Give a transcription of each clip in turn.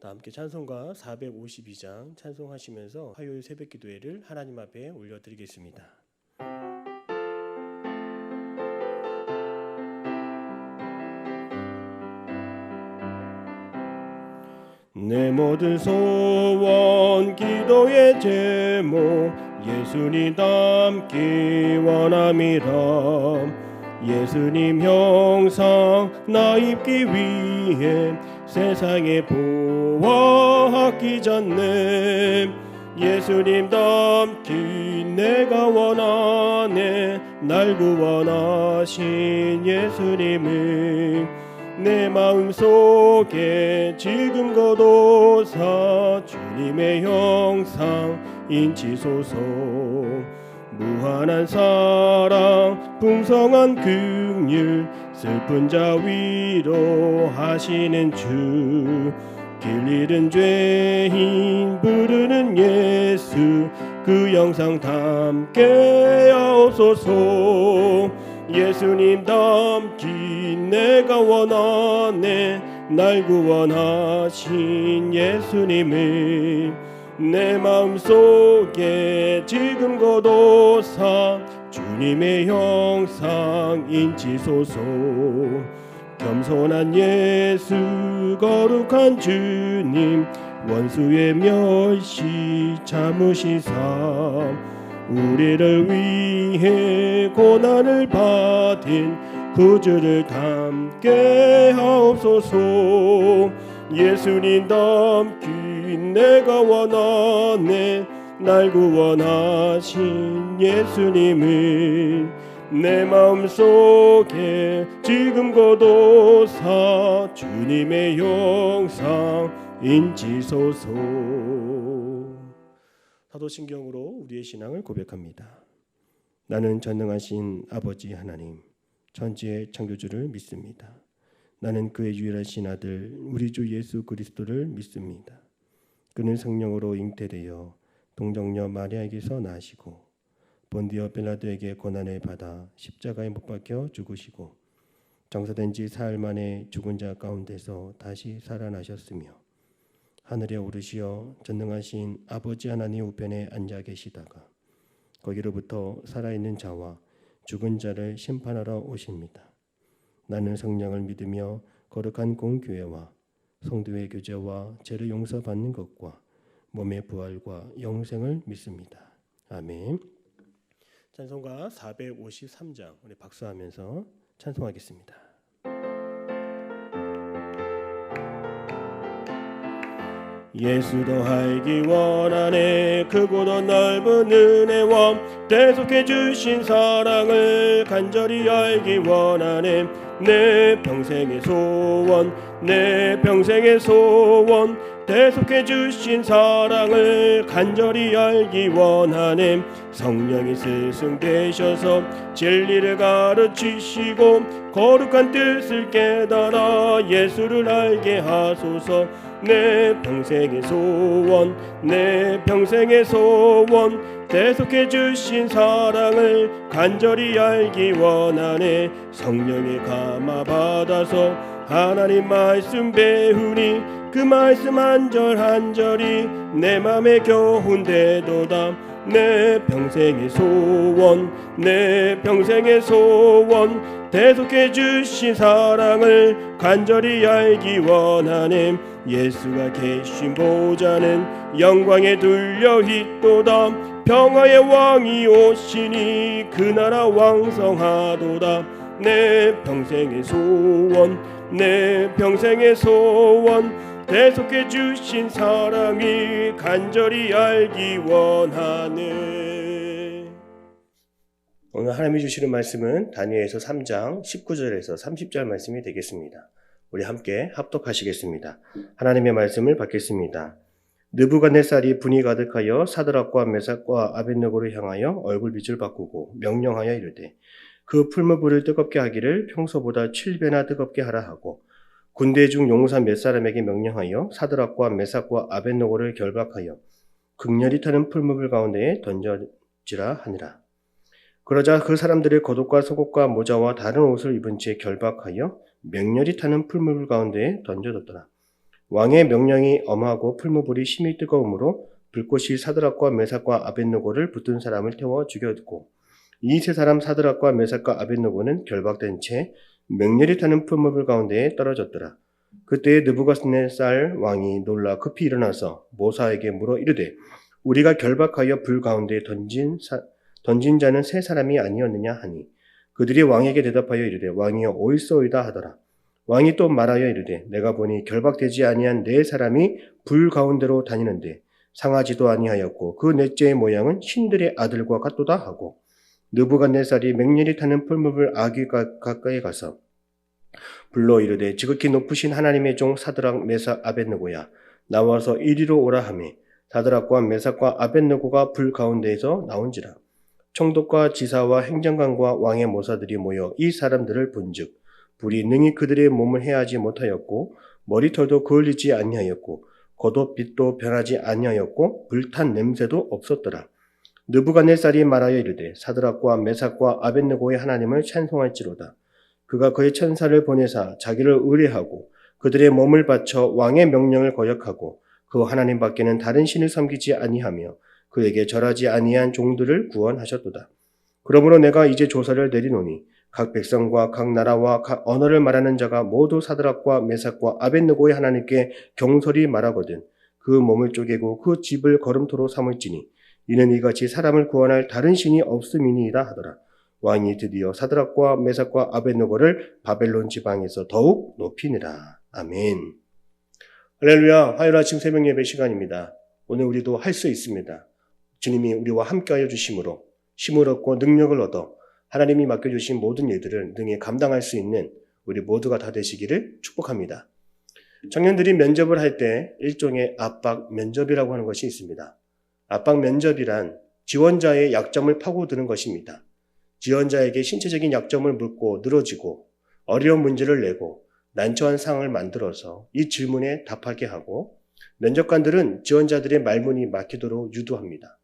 다 함께 찬송가 452장 찬송하시면서 화요일 새벽 기도회를 하나님 앞에 올려드리겠습니다. 내 모든 소원 기도의 제목 예수님 닮기 원함이라. 예수님 형상 나 입기 위해 세상에 보아하기 전에 예수님 닮기 내가 원하네. 날 구원하신 예수님을 내 마음속에 지금 거둬사 주님의 형상 인치소서. 무한한 사랑 풍성한 긍휼 슬픈 자 위로하시는 주. 길 잃은 죄인 부르는 예수 그 영상 담게 하옵소서. 예수님 닮기 내가 원하네. 날 구원하신 예수님을 내 마음속에 지금 거둬사 주님의 형상 인치소서. 겸손한 예수 거룩한 주님 원수의 멸시 참으시사 우리를 위해 고난을 받은 구주를 담게 하옵소서. 예수님 닮기 내가 원하네. 날 구원하신 예수님을 내 마음속에 지금 거둬사 주님의 형상 인치소서. 사도신경으로 우리의 신앙을 고백합니다. 나는 전능하신 아버지 하나님 천지의 창조주를 믿습니다. 나는 그의 유일하신 아들 우리 주 예수 그리스도를 믿습니다. 그는 성령으로 잉태되어 동정녀 마리아에게서 나시고 본디오 빌라도에게 고난을 받아 십자가에 못 박혀 죽으시고 장사된 지 사흘 만에 죽은 자 가운데서 다시 살아나셨으며 하늘에 오르시어 전능하신 아버지 하나님 우편에 앉아 계시다가 거기로부터 살아있는 자와 죽은 자를 심판하러 오십니다. 나는 성령을 믿으며 거룩한 공교회와 성도의 교제와 죄를 용서받는 것과 몸의 부활과 영생을 믿습니다. 아멘. 찬송가 453장 우리 박수하면서 찬송하겠습니다. 예수도 알기 원하네. 크고도 넓은 은혜와 대속해 주신 사랑을 간절히 알기 원하네. 내 평생의 소원 내 평생의 소원 대속해 주신 사랑을 간절히 알기 원하네. 성령이 스승 되셔서 진리를 가르치시고 거룩한 뜻을 깨달아 예수를 알게 하소서. 내 평생의 소원 내 평생의 소원 대속해 주신 사랑을 간절히 알기 원하네. 성령의 감화 받아서 하나님 말씀 배우니 그 말씀 한 절 한 절이 내 맘에 겨운데도다. 내 평생의 소원 내 평생의 소원 대속해 주신 사랑을 간절히 알기 원하네. 예수가 계신 보좌는 영광에 둘려 있도다. 평화의 왕이 오시니 그 나라 왕성하도다. 내 평생의 소원 내 평생의 소원 대속해 주신 사랑이 간절히 알기 원하네. 오늘 하나님이 주시는 말씀은 다니엘서 3장 19절에서 30절 말씀이 되겠습니다. 우리 함께 합독하시겠습니다. 하나님의 말씀을 받겠습니다. 느부갓네살이 분이 가득하여 사드락과 메삭과 아벳느고를 향하여 얼굴빛을 바꾸고 명령하여 이르되 그 풀무불을 뜨겁게 하기를 평소보다 7배나 뜨겁게 하라 하고 군대 중 용사 몇 사람에게 명령하여 사드락과 메삭과 아벳느고를 결박하여 극렬히 타는 풀무불 가운데에 던져지라 하니라. 그러자 그 사람들의 겉옷과 속옷과 모자와 다른 옷을 입은 채 결박하여 맹렬히 타는 풀무불 가운데에 던져뒀더라. 왕의 명령이 엄하고 풀무불이 심히 뜨거우므로 불꽃이 사드락과 메삭과 아벳느고를 붙든 사람을 태워 죽였고 이 세 사람 사드락과 메삭과 아벳느고는 결박된 채 맹렬히 타는 풀무불 가운데에 떨어졌더라. 그때에 느부갓네살 왕이 놀라 급히 일어나서 모사에게 물어 이르되 우리가 결박하여 불 가운데에 던진 자는 세 사람이 아니었느냐 하니 그들이 왕에게 대답하여 이르되 왕이여 옳소이다 하더라. 왕이 또 말하여 이르되 내가 보니 결박되지 아니한 네 사람이 불 가운데로 다니는데 상하지도 아니하였고 그 넷째의 모양은 신들의 아들과 같도다 하고 느부갓네살이 맹렬히 타는 풀무불 아귀 가까이 가서 불러 이르되 지극히 높으신 하나님의 종 사드락 메삭 아벳느고야 나와서 이리로 오라 하며 사드락과 메삭과 아벳느고가 불 가운데에서 나온지라. 총독과 지사와 행정관과 왕의 모사들이 모여 이 사람들을 본즉 불이 능히 그들의 몸을 해하지 못하였고 머리털도 그을리지 아니하였고 겉옷 빛도 변하지 아니하였고 불탄 냄새도 없었더라. 느부갓네살이 말하여 이르되 사드락과 메삭과 아벳느고의 하나님을 찬송할지로다. 그가 그의 천사를 보내사 자기를 의뢰하고 그들의 몸을 바쳐 왕의 명령을 거역하고 그 하나님 밖에는 다른 신을 섬기지 아니하며 그에게 절하지 아니한 종들을 구원하셨도다. 그러므로 내가 이제 조사를 내리노니 각 백성과 각 나라와 각 언어를 말하는 자가 모두 사드락과 메삭과 아벳느고의 하나님께 경솔히 말하거든 그 몸을 쪼개고 그 집을 거름토로 삼을지니 이는 이같이 사람을 구원할 다른 신이 없음이니이다 하더라. 왕이 드디어 사드락과 메삭과 아벳느고를 바벨론 지방에서 더욱 높이니라. 아멘. 할렐루야. 화요일 아침 새벽 예배 시간입니다. 오늘 우리도 할 수 있습니다. 주님이 우리와 함께하여 주심으로 힘을 얻고 능력을 얻어 하나님이 맡겨주신 모든 일들을 능히 감당할 수 있는 우리 모두가 다 되시기를 축복합니다. 청년들이 면접을 할 때 일종의 압박 면접이라고 하는 것이 있습니다. 압박 면접이란 지원자의 약점을 파고드는 것입니다. 지원자에게 신체적인 약점을 묻고 늘어지고 어려운 문제를 내고 난처한 상황을 만들어서 이 질문에 답하게 하고 면접관들은 지원자들의 말문이 막히도록 유도합니다.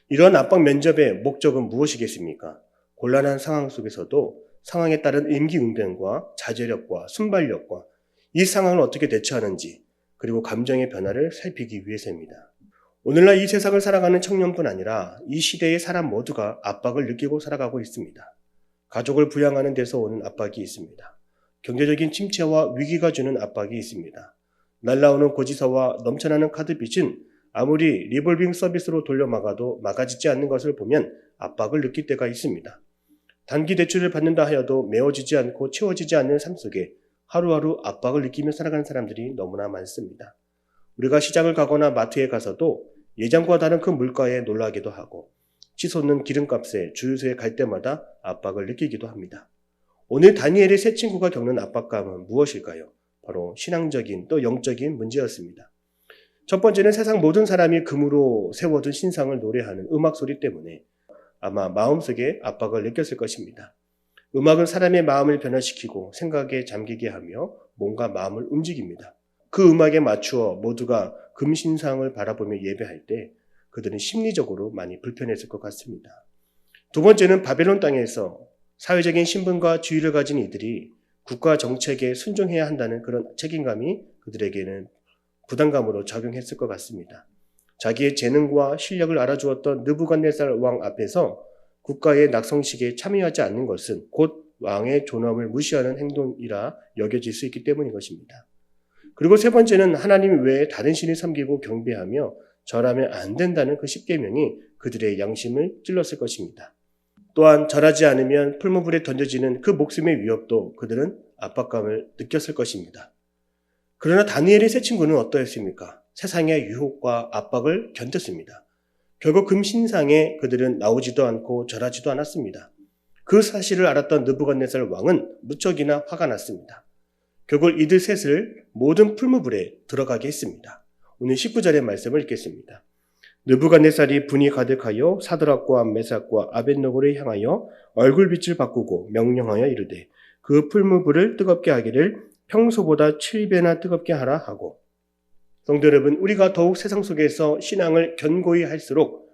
이런 압박 면접의 목적은 무엇이겠습니까? 곤란한 상황 속에서도 상황에 따른 임기응변과 자제력과 순발력과 이 상황을 어떻게 대처하는지 그리고 감정의 변화를 살피기 위해서입니다. 오늘날 이 세상을 살아가는 청년뿐 아니라 이 시대의 사람 모두가 압박을 느끼고 살아가고 있습니다. 가족을 부양하는 데서 오는 압박이 있습니다. 경제적인 침체와 위기가 주는 압박이 있습니다. 날라오는 고지서와 넘쳐나는 카드빚은 아무리 리볼빙 서비스로 돌려막아도 막아지지 않는 것을 보면 압박을 느낄 때가 있습니다. 단기 대출을 받는다 하여도 메워지지 않고 채워지지 않는 삶 속에 하루하루 압박을 느끼며 살아가는 사람들이 너무나 많습니다. 우리가 시장을 가거나 마트에 가서도 예전과 다른 그 물가에 놀라기도 하고 치솟는 기름값에 주유소에 갈 때마다 압박을 느끼기도 합니다. 오늘 다니엘의 세 친구가 겪는 압박감은 무엇일까요? 바로 신앙적인 또 영적인 문제였습니다. 첫 번째는 세상 모든 사람이 금으로 세워둔 신상을 노래하는 음악 소리 때문에 아마 마음속에 압박을 느꼈을 것입니다. 음악은 사람의 마음을 변화시키고 생각에 잠기게 하며 몸과 마음을 움직입니다. 그 음악에 맞추어 모두가 금신상을 바라보며 예배할 때 그들은 심리적으로 많이 불편했을 것 같습니다. 두 번째는 바벨론 땅에서 사회적인 신분과 지위를 가진 이들이 국가 정책에 순종해야 한다는 그런 책임감이 그들에게는 부담감으로 작용했을 것 같습니다. 자기의 재능과 실력을 알아주었던 느부갓네살 왕 앞에서 국가의 낙성식에 참여하지 않는 것은 곧 왕의 존엄을 무시하는 행동이라 여겨질 수 있기 때문인 것입니다. 그리고 세 번째는 하나님 외에 다른 신을 섬기고 경배하며 절하면 안 된다는 그 십계명이 그들의 양심을 찔렀을 것입니다. 또한 절하지 않으면 풀무불에 던져지는 그 목숨의 위협도 그들은 압박감을 느꼈을 것입니다. 그러나 다니엘의 세 친구는 어떠했습니까? 세상의 유혹과 압박을 견뎠습니다. 결국 금신상에 그들은 나오지도 않고 절하지도 않았습니다. 그 사실을 알았던 느부갓네살 왕은 무척이나 화가 났습니다. 결국 이들 셋을 모든 풀무불에 들어가게 했습니다. 오늘 19절의 말씀을 읽겠습니다. 느부갓네살이 분이 가득하여 사드락과 메삭과 아벳느고를 향하여 얼굴빛을 바꾸고 명령하여 이르되 그 풀무불을 뜨겁게 하기를 평소보다 7배나 뜨겁게 하라 하고. 성도 여러분, 우리가 더욱 세상 속에서 신앙을 견고히 할수록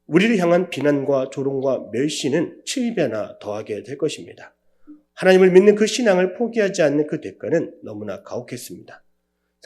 우리를 향한 비난과 조롱과 멸시는 7배나 더하게 될 것입니다. 하나님을 믿는 그 신앙을 포기하지 않는 그 대가는 너무나 가혹했습니다.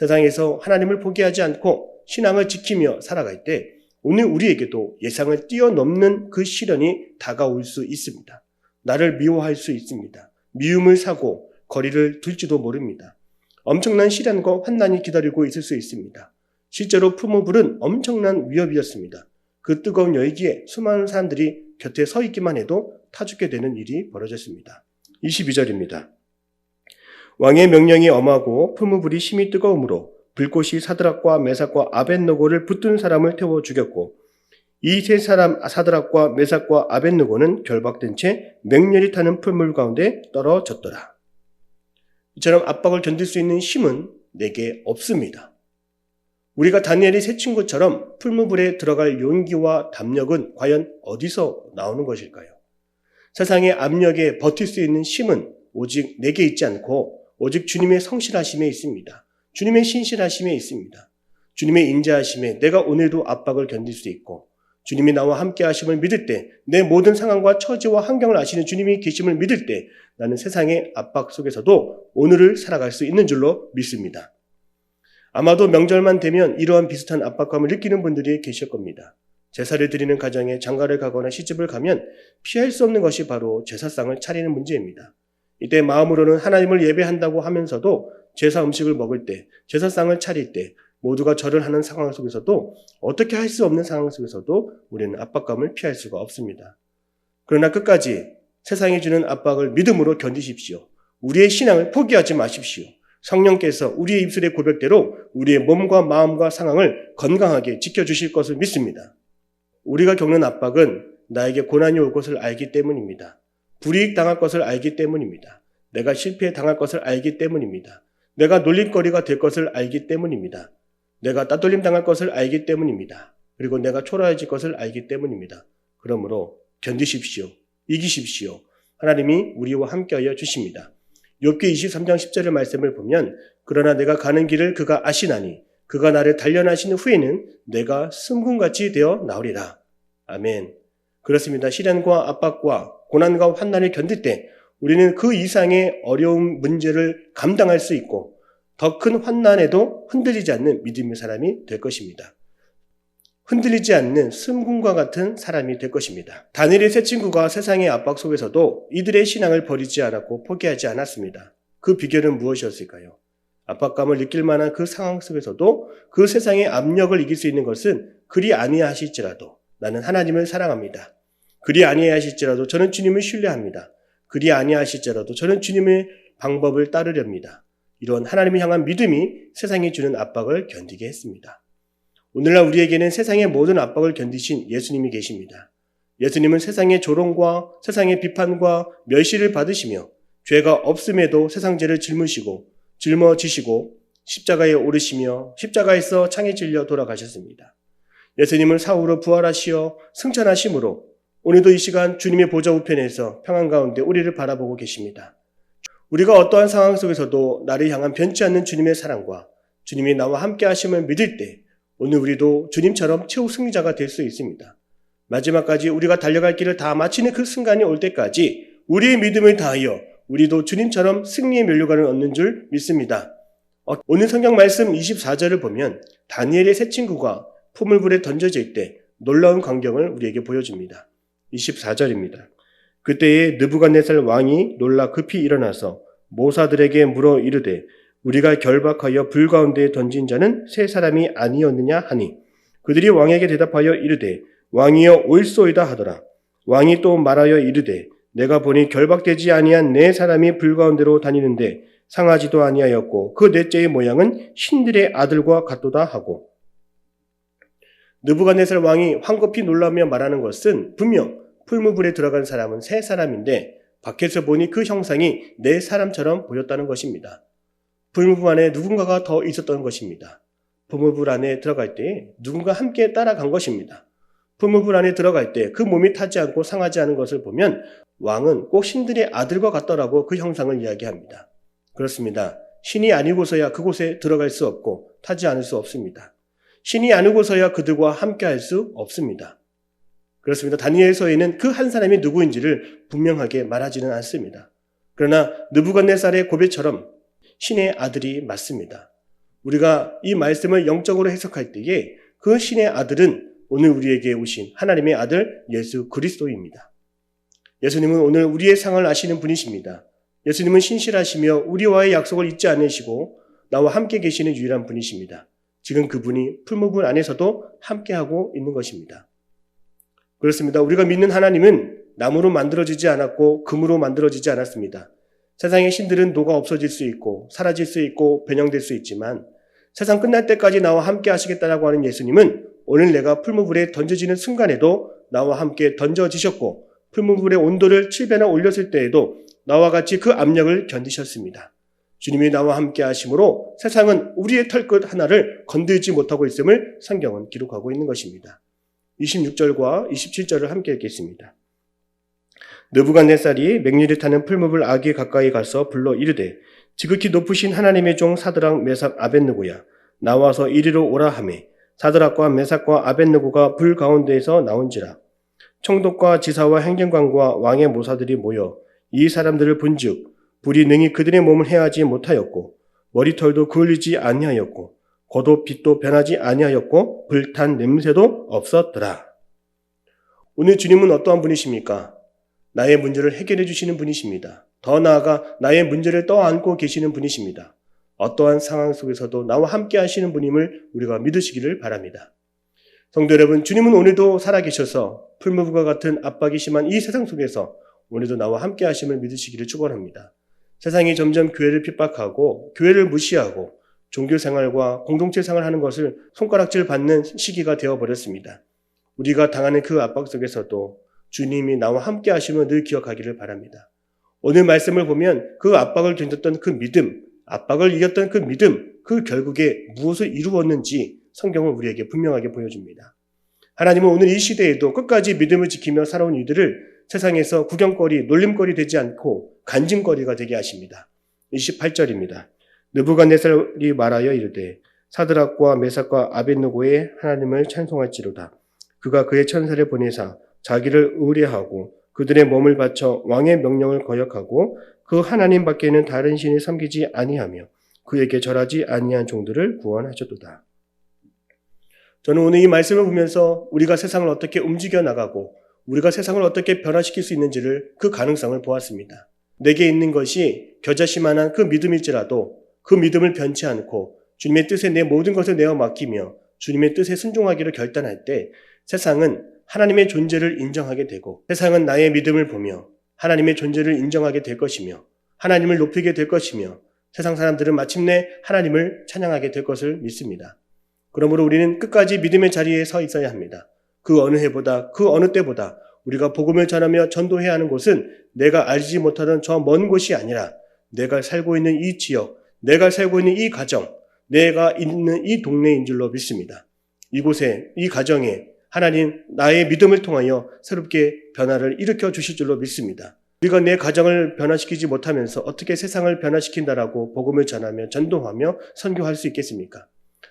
세상에서 하나님을 포기하지 않고 신앙을 지키며 살아갈 때 오늘 우리에게도 예상을 뛰어넘는 그 시련이 다가올 수 있습니다. 나를 미워할 수 있습니다. 미움을 사고 거리를 둘지도 모릅니다. 엄청난 시련과 환난이 기다리고 있을 수 있습니다. 실제로 푸무불은 엄청난 위협이었습니다. 그 뜨거운 열기에 수많은 사람들이 곁에 서 있기만 해도 타 죽게 되는 일이 벌어졌습니다. 22절입니다. 왕의 명령이 엄하고 푸무불이 심히 뜨거우므로 불꽃이 사드락과 메삭과 아벳느고를 붙든 사람을 태워 죽였고 이 세 사람 사드락과 메삭과 아벳느고는 결박된 채 맹렬히 타는 풀물 가운데 떨어졌더라. 이처럼 압박을 견딜 수 있는 힘은 내게 없습니다. 우리가 다니엘의 세 친구처럼 풀무불에 들어갈 용기와 담력은 과연 어디서 나오는 것일까요? 세상의 압력에 버틸 수 있는 힘은 오직 내게 있지 않고 오직 주님의 성실하심에 있습니다. 주님의 신실하심에 있습니다. 주님의 인자하심에 내가 오늘도 압박을 견딜 수 있고 주님이 나와 함께 하심을 믿을 때 내 모든 상황과 처지와 환경을 아시는 주님이 계심을 믿을 때 나는 세상의 압박 속에서도 오늘을 살아갈 수 있는 줄로 믿습니다. 아마도 명절만 되면 이러한 비슷한 압박감을 느끼는 분들이 계실 겁니다. 제사를 드리는 가정에 장가를 가거나 시집을 가면 피할 수 없는 것이 바로 제사상을 차리는 문제입니다. 이때 마음으로는 하나님을 예배한다고 하면서도 제사 음식을 먹을 때, 제사상을 차릴 때 모두가 절을 하는 상황 속에서도 어떻게 할 수 없는 상황 속에서도 우리는 압박감을 피할 수가 없습니다. 그러나 끝까지 세상이 주는 압박을 믿음으로 견디십시오. 우리의 신앙을 포기하지 마십시오. 성령께서 우리의 입술의 고백대로 우리의 몸과 마음과 상황을 건강하게 지켜주실 것을 믿습니다. 우리가 겪는 압박은 나에게 고난이 올 것을 알기 때문입니다. 불이익 당할 것을 알기 때문입니다. 내가 실패 당할 것을 알기 때문입니다. 내가 놀림거리가 될 것을 알기 때문입니다. 내가 따돌림 당할 것을 알기 때문입니다. 그리고 내가 초라해질 것을 알기 때문입니다. 그러므로 견디십시오. 이기십시오. 하나님이 우리와 함께하여 주십니다. 욥기 23장 10절의 말씀을 보면 그러나 내가 가는 길을 그가 아시나니 그가 나를 단련하신 후에는 내가 승군같이 되어 나오리라. 아멘. 그렇습니다. 시련과 압박과 고난과 환난을 견딜 때 우리는 그 이상의 어려운 문제를 감당할 수 있고 더 큰 환난에도 흔들리지 않는 믿음의 사람이 될 것입니다. 흔들리지 않는 승군과 같은 사람이 될 것입니다. 다니엘의 세 친구가 세상의 압박 속에서도 이들의 신앙을 버리지 않았고 포기하지 않았습니다. 그 비결은 무엇이었을까요? 압박감을 느낄 만한 그 상황 속에서도 그 세상의 압력을 이길 수 있는 것은 그리 아니하실지라도 나는 하나님을 사랑합니다. 그리 아니하실지라도 저는 주님을 신뢰합니다. 그리 아니하실지라도 저는 주님의 방법을 따르렵니다. 이런 하나님을 향한 믿음이 세상이 주는 압박을 견디게 했습니다. 오늘날 우리에게는 세상의 모든 압박을 견디신 예수님이 계십니다. 예수님은 세상의 조롱과 세상의 비판과 멸시를 받으시며 죄가 없음에도 세상 죄를 짊어지시고 십자가에 오르시며 십자가에서 창에 찔려 돌아가셨습니다. 예수님은 사후로 부활하시어 승천하심으로 오늘도 이 시간 주님의 보좌 우편에서 평안 가운데 우리를 바라보고 계십니다. 우리가 어떠한 상황 속에서도 나를 향한 변치 않는 주님의 사랑과 주님이 나와 함께 하심을 믿을 때 오늘 우리도 주님처럼 최후 승리자가 될 수 있습니다. 마지막까지 우리가 달려갈 길을 다 마치는 그 순간이 올 때까지 우리의 믿음을 다하여 우리도 주님처럼 승리의 면류관을 얻는 줄 믿습니다. 오늘 성경 말씀 24절을 보면 다니엘의 세 친구가 포물불에 던져질 때 놀라운 광경을 우리에게 보여줍니다. 24절입니다. 그때에 느부갓네살 왕이 놀라 급히 일어나서 모사들에게 물어 이르되 우리가 결박하여 불 가운데에 던진 자는 세 사람이 아니었느냐 하니 그들이 왕에게 대답하여 이르되 왕이여 옳소이다 하더라. 왕이 또 말하여 이르되 내가 보니 결박되지 아니한 네 사람이 불 가운데로 다니는데 상하지도 아니하였고 그 넷째의 모양은 신들의 아들과 같도다 하고 느부갓네살 왕이 황급히 놀라며 말하는 것은 분명 풀무불에 들어간 사람은 세 사람인데 밖에서 보니 그 형상이 네 사람처럼 보였다는 것입니다. 풀무불 안에 누군가가 더 있었던 것입니다. 풀무불 안에 들어갈 때 누군가 함께 따라간 것입니다. 풀무불 안에 들어갈 때 그 몸이 타지 않고 상하지 않은 것을 보면 왕은 꼭 신들의 아들과 같더라고 그 형상을 이야기합니다. 그렇습니다. 신이 아니고서야 그곳에 들어갈 수 없고 타지 않을 수 없습니다. 신이 아니고서야 그들과 함께 할 수 없습니다. 그렇습니다. 다니엘서에는 그 한 사람이 누구인지를 분명하게 말하지는 않습니다. 그러나 느부갓네살의 고백처럼 신의 아들이 맞습니다. 우리가 이 말씀을 영적으로 해석할 때에 그 신의 아들은 오늘 우리에게 오신 하나님의 아들 예수 그리스도입니다. 예수님은 오늘 우리의 상을 아시는 분이십니다. 예수님은 신실하시며 우리와의 약속을 잊지 않으시고 나와 함께 계시는 유일한 분이십니다. 지금 그분이 풀무불 안에서도 함께하고 있는 것입니다. 그렇습니다. 우리가 믿는 하나님은 나무로 만들어지지 않았고 금으로 만들어지지 않았습니다. 세상의 신들은 녹아 없어질 수 있고 사라질 수 있고 변형될 수 있지만 세상 끝날 때까지 나와 함께 하시겠다라고 하는 예수님은 오늘 내가 풀무불에 던져지는 순간에도 나와 함께 던져지셨고 풀무불의 온도를 7배나 올렸을 때에도 나와 같이 그 압력을 견디셨습니다. 주님이 나와 함께 하심으로 세상은 우리의 털끝 하나를 건들지 못하고 있음을 성경은 기록하고 있는 것입니다. 26절과 27절을 함께 읽겠습니다. 느부갓네살이 맹렬히 타는 풀무불 아기에 가까이 가서 불러 이르되 지극히 높으신 하나님의 종 사드락 메삭 아벳느고야 나와서 이리로 오라 하매 사드락과 메삭과 아벳느고가 불 가운데에서 나온지라. 총독과 지사와 행정관과 왕의 모사들이 모여 이 사람들을 본즉 불이 능히 그들의 몸을 해하지 못하였고 머리털도 그을리지 아니하였고 겉옷 빛도 변하지 아니하였고 불탄 냄새도 없었더라. 오늘 주님은 어떠한 분이십니까? 나의 문제를 해결해 주시는 분이십니다. 더 나아가 나의 문제를 떠안고 계시는 분이십니다. 어떠한 상황 속에서도 나와 함께 하시는 분임을 우리가 믿으시기를 바랍니다. 성도 여러분, 주님은 오늘도 살아계셔서 풀무불과 같은 압박이 심한 이 세상 속에서 오늘도 나와 함께 하심을 믿으시기를 축원합니다. 세상이 점점 교회를 핍박하고 교회를 무시하고 종교생활과 공동체생활을 하는 것을 손가락질 받는 시기가 되어버렸습니다. 우리가 당하는 그 압박 속에서도 주님이 나와 함께 하심을 늘 기억하기를 바랍니다. 오늘 말씀을 보면 그 압박을 견뎠던 그 믿음, 압박을 이겼던 그 믿음, 그 결국에 무엇을 이루었는지 성경은 우리에게 분명하게 보여줍니다. 하나님은 오늘 이 시대에도 끝까지 믿음을 지키며 살아온 이들을 세상에서 구경거리, 놀림거리 되지 않고 간증거리가 되게 하십니다. 28절입니다. 느부갓네살이 말하여 이르되 사드락과 메삭과 아벳느고의 하나님을 찬송할지로다. 그가 그의 천사를 보내사 자기를 의뢰하고 그들의 몸을 바쳐 왕의 명령을 거역하고 그 하나님 밖에는 다른 신을 섬기지 아니하며 그에게 절하지 아니한 종들을 구원하셨도다. 저는 오늘 이 말씀을 보면서 우리가 세상을 어떻게 움직여 나가고 우리가 세상을 어떻게 변화시킬 수 있는지를 그 가능성을 보았습니다. 내게 있는 것이 겨자씨만한 그 믿음일지라도 그 믿음을 변치 않고 주님의 뜻에 내 모든 것을 내어 맡기며 주님의 뜻에 순종하기로 결단할 때 세상은 하나님의 존재를 인정하게 되고 세상은 나의 믿음을 보며 하나님의 존재를 인정하게 될 것이며 하나님을 높이게 될 것이며 세상 사람들은 마침내 하나님을 찬양하게 될 것을 믿습니다. 그러므로 우리는 끝까지 믿음의 자리에 서 있어야 합니다. 그 어느 해보다 그 어느 때보다 우리가 복음을 전하며 전도해야 하는 곳은 내가 알지 못하던 저 먼 곳이 아니라 내가 살고 있는 이 지역, 내가 살고 있는 이 가정, 내가 있는 이 동네인 줄로 믿습니다. 이곳에, 이 가정에 하나님 나의 믿음을 통하여 새롭게 변화를 일으켜 주실 줄로 믿습니다. 우리가 내 가정을 변화시키지 못하면서 어떻게 세상을 변화시킨다라고 복음을 전하며 전도하며 선교할 수 있겠습니까?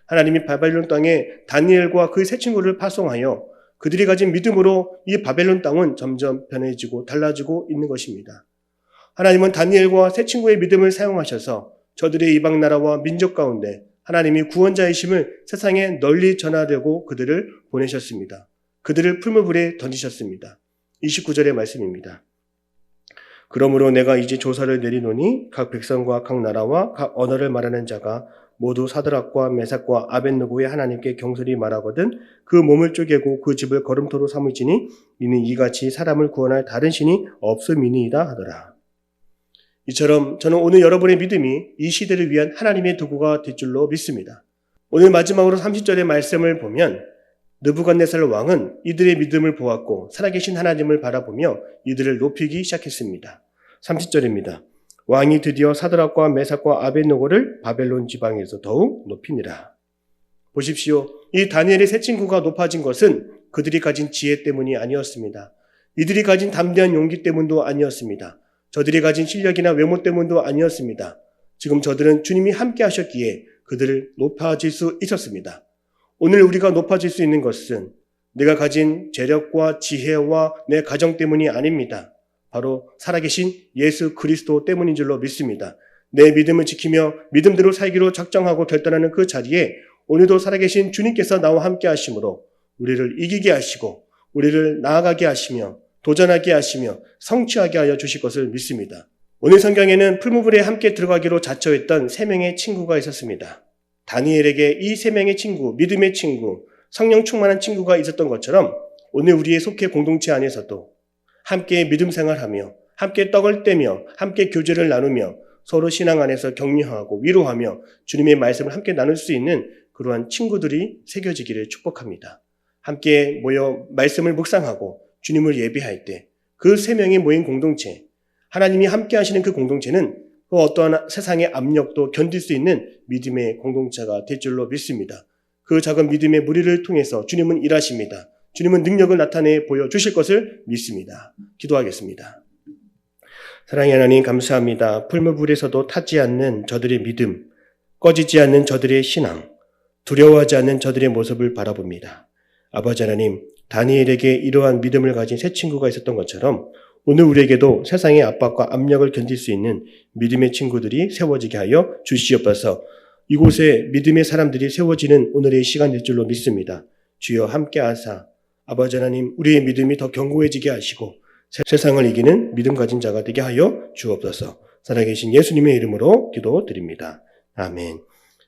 하나님이 바벨론 땅에 다니엘과 그의 세 친구를 파송하여 그들이 가진 믿음으로 이 바벨론 땅은 점점 변해지고 달라지고 있는 것입니다. 하나님은 다니엘과 세 친구의 믿음을 사용하셔서 저들의 이방 나라와 민족 가운데 하나님이 구원자이심을 세상에 널리 전하려고 그들을 보내셨습니다. 그들을 풀무불에 던지셨습니다. 29절의 말씀입니다. 그러므로 내가 이제 조사를 내리노니 각 백성과 각 나라와 각 언어를 말하는 자가 모두 사드락과 메삭과 아벳느고의 하나님께 경솔히 말하거든 그 몸을 쪼개고 그 집을 거름토로 삼을지니 이는 이같이 사람을 구원할 다른 신이 없음이니이다 하더라. 이처럼 저는 오늘 여러분의 믿음이 이 시대를 위한 하나님의 도구가 될 줄로 믿습니다. 오늘 마지막으로 30절의 말씀을 보면 느부갓네살 왕은 이들의 믿음을 보았고 살아계신 하나님을 바라보며 이들을 높이기 시작했습니다. 30절입니다. 왕이 드디어 사드락과 메삭과 아벳느고를 바벨론 지방에서 더욱 높이니라. 보십시오. 이 다니엘의 세 친구가 높아진 것은 그들이 가진 지혜 때문이 아니었습니다. 이들이 가진 담대한 용기 때문도 아니었습니다. 저들이 가진 실력이나 외모 때문도 아니었습니다. 지금 저들은 주님이 함께 하셨기에 그들을 높아질 수 있었습니다. 오늘 우리가 높아질 수 있는 것은 내가 가진 재력과 지혜와 내 가정 때문이 아닙니다. 바로 살아계신 예수 그리스도 때문인 줄로 믿습니다. 내 믿음을 지키며 믿음대로 살기로 작정하고 결단하는 그 자리에 오늘도 살아계신 주님께서 나와 함께 하심으로 우리를 이기게 하시고 우리를 나아가게 하시며 도전하게 하시며 성취하게 하여 주실 것을 믿습니다. 오늘 성경에는 풀무불에 함께 들어가기로 자처했던 3명의 친구가 있었습니다. 다니엘에게 이 3명의 친구, 믿음의 친구, 성령 충만한 친구가 있었던 것처럼 오늘 우리의 속회 공동체 안에서도 함께 믿음 생활하며 함께 떡을 떼며 함께 교제를 나누며 서로 신앙 안에서 격려하고 위로하며 주님의 말씀을 함께 나눌 수 있는 그러한 친구들이 새겨지기를 축복합니다. 함께 모여 말씀을 묵상하고 주님을 예배할 때 그 3명이 모인 공동체, 하나님이 함께 하시는 그 공동체는 그 어떠한 세상의 압력도 견딜 수 있는 믿음의 공동체가 될 줄로 믿습니다. 그 작은 믿음의 무리를 통해서 주님은 일하십니다. 주님은 능력을 나타내 보여주실 것을 믿습니다. 기도하겠습니다. 사랑의 하나님 감사합니다. 풀무불에서도 타지 않는 저들의 믿음, 꺼지지 않는 저들의 신앙, 두려워하지 않는 저들의 모습을 바라봅니다. 아버지 하나님, 다니엘에게 이러한 믿음을 가진 세 친구가 있었던 것처럼 오늘 우리에게도 세상의 압박과 압력을 견딜 수 있는 믿음의 친구들이 세워지게 하여 주시옵소서. 이곳에 믿음의 사람들이 세워지는 오늘의 시간일 줄로 믿습니다. 주여 함께 하사 아버지 하나님 우리의 믿음이 더 견고해지게 하시고 세상을 이기는 믿음 가진 자가 되게 하여 주옵소서. 살아계신 예수님의 이름으로 기도드립니다. 아멘.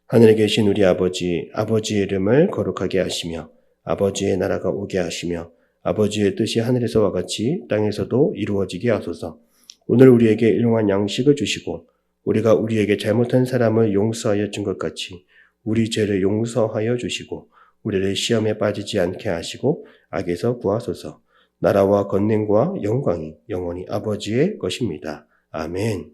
하늘에 계신 우리 아버지, 아버지의 이름을 거룩하게 하시며 아버지의 나라가 오게 하시며 아버지의 뜻이 하늘에서와 같이 땅에서도 이루어지게 하소서. 오늘 우리에게 일용할 양식을 주시고 우리가 우리에게 잘못한 사람을 용서하여 준 것 같이 우리 죄를 용서하여 주시고 우리를 시험에 빠지지 않게 하시고 악에서 구하소서. 나라와 권능과 영광이 영원히 아버지의 것입니다. 아멘.